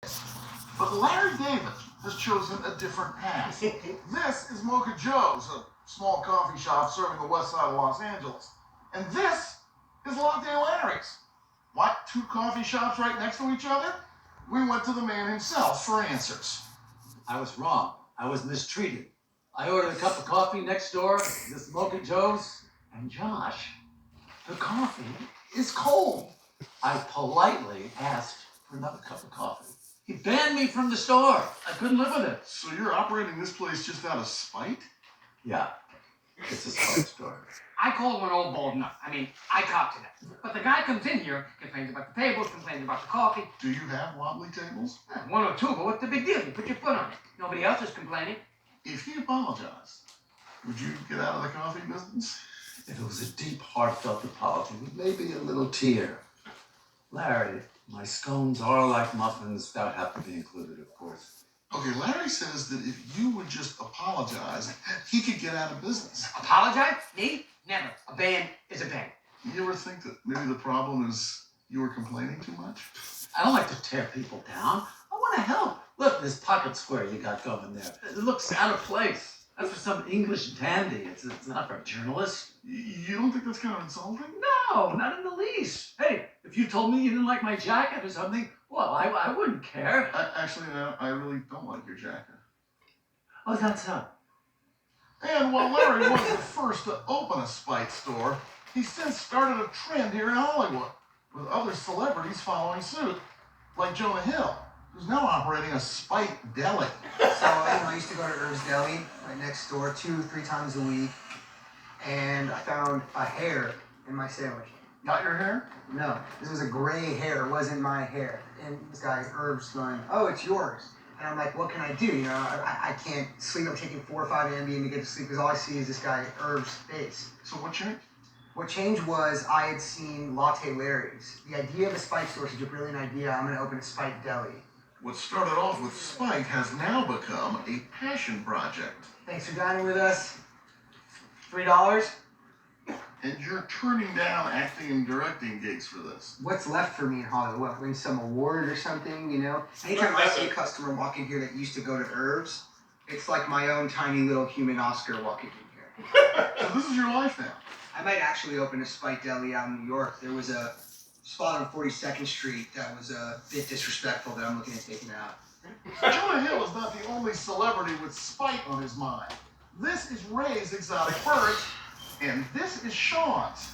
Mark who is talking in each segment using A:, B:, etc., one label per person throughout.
A: But Larry David has chosen a different path. This is Mocha Joe's, a small coffee shop serving the west side of Los Angeles. And this is Latte Larry's. What? Two coffee shops right next to each other? We went to the man himself for answers.
B: I was wrong. I was mistreated. I ordered a cup of coffee next door, this Mocha Joe's, and Josh, the coffee is cold. I politely asked for another cup of coffee. He banned me from the store. I couldn't live with it.
A: So you're operating this place just out of spite?
B: Yeah, it's a spite store.
C: I called one old bald nut. I copped to that. But the guy comes in here, complains about the tables, complains about the coffee.
A: Do you have wobbly tables?
C: One or two, but what's the big deal? You put your foot on it. Nobody else is complaining.
A: If he apologized, would you get out of the coffee business?
B: If it was a deep, heartfelt apology with maybe a little tear. Larry, my scones are like muffins. That would have to be included, of course.
A: Okay, Larry says that if you would just apologize, he could get out of business.
C: Apologize? Me? Never. A ban is a ban.
A: You ever think that maybe the problem is you were complaining too much?
B: I don't like to tear people down. I want to help. Look, this pocket square you got going there. It looks out of place. That's for some English dandy. It's not for a journalist.
A: You don't think that's kind of insulting?
B: No, not in the least. Hey, if you told me you didn't like my jacket or something, well, I wouldn't care.
A: Actually, no, I really don't like your jacket.
B: Oh, that's so.
A: And while Larry was the first to open a spite store, he since started a trend here in Hollywood, with other celebrities following suit, like Jonah Hill, who's now operating a spite deli.
D: So, I used to go to Herb's Deli right next door 2-3 times a week, and I found a hair in my sandwich.
A: Not your hair?
D: No, this was a gray hair. It wasn't my hair. And this guy, Herb's, going, "Oh, it's yours." And I'm like, "What can I do? I can't sleep. I'm taking 4 or 5 Ambien to get to sleep because all I see is this guy, Herb's face."
A: So what changed?
D: What changed was I had seen Latte Larry's. The idea of a spite store is a brilliant idea. I'm going to open a spite deli.
A: What started off with spite has now become a passion project.
D: Thanks for dining with us. $3?
A: And you're turning down acting and directing gigs for this.
D: What's left for me in Hollywood? What, win some award or something, Anytime I see a customer walk in here that used to go to Herb's, it's like my own tiny little human Oscar walking in here.
A: So this is your life now.
D: I might actually open a spite deli out in New York. There was a spot on 42nd Street that was a bit disrespectful that I'm looking at taking out.
A: Jonah Hill is not the only celebrity with spite on his mind. This is Ray's Exotic Birds, and this is Sean's.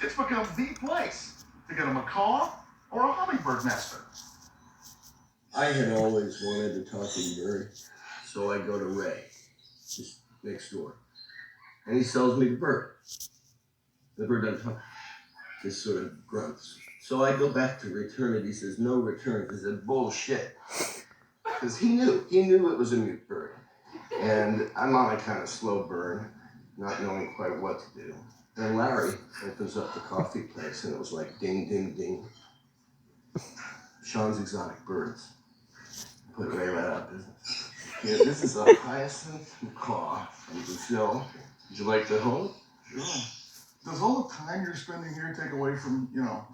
A: It's become the place to get a macaw or a hummingbird nester.
E: I had always wanted a talking bird, so I go to Ray, just next door, and he sells me the bird. The bird doesn't talk, just sort of grunts. So I go back to return it. He says, "No return." I said, "Bullshit." Because he knew it was a mute bird. And I'm on a kind of slow burn, not knowing quite what to do. Then Larry opens up the coffee place, and it was like ding, ding, ding. Sean's Exotic Birds. Put Ray right out of business. Yeah, this is a hyacinth macaw from Brazil. Would you like to hold?
A: Sure. Does all the time you're spending here take away from,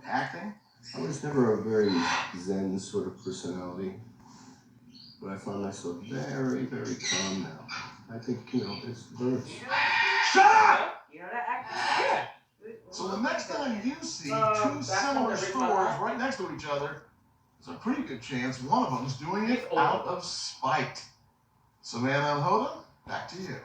A: acting?
E: I was never a very zen sort of personality, but I find myself very, very calm now. I think, it's birds.
A: Shut up! So the next time you see two similar stores right next to each other, there's a pretty good chance one of them's doing it out of spite. So, man, Hoda, back to you.